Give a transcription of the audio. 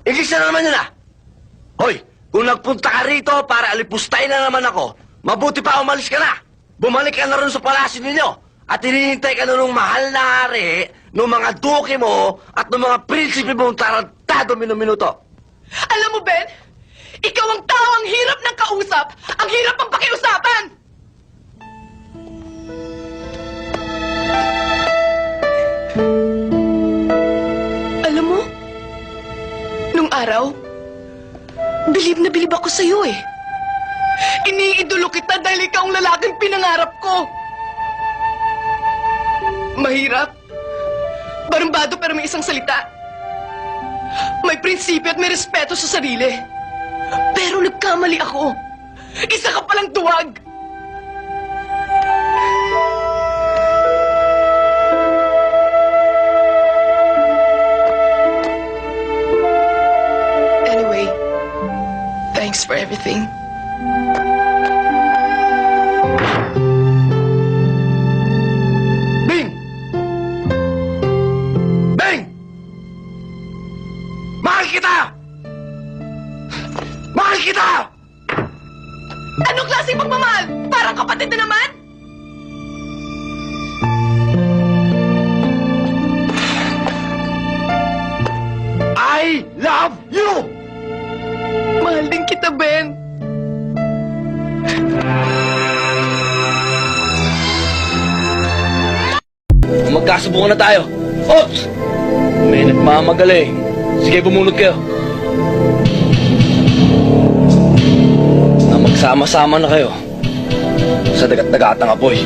English na naman yun ah! Hoy, kung nagpunta ka rito para alipustay na naman ako, mabuti pa umalis ka na! Bumalik ka na rin sa palasyo ninyo at hinihintay ka na ng mahal na hari, ng mga duke mo at ng mga prinsipe mong tarantado minuto. Alam mo, Ben? Ikaw ang tao ang hirap ng kausap, ang hirap ang pakiusapan! Alam mo, nung araw, bilib na bilib ako sa'yo eh. Iniidolo kita dahil ikaw ang lalaking pinangarap ko. Mahirap. Barumbado pero may isang salita. May prinsipyo at may respeto sa sarili. Pero nagkamali ako. Isa ka palang duwag. Anyway, thanks for everything. Bing! Bing! Mahal kita! Mahal kita! Anong klaseng pagmamahal? Parang kapatid na naman? I love you! Mahal din kita, Ben. Magkasubukan na tayo. Ops! May nagmamagaling. Sige, bumunod kayo. Na magsama-sama na kayo sa dagat-dagatang apoy.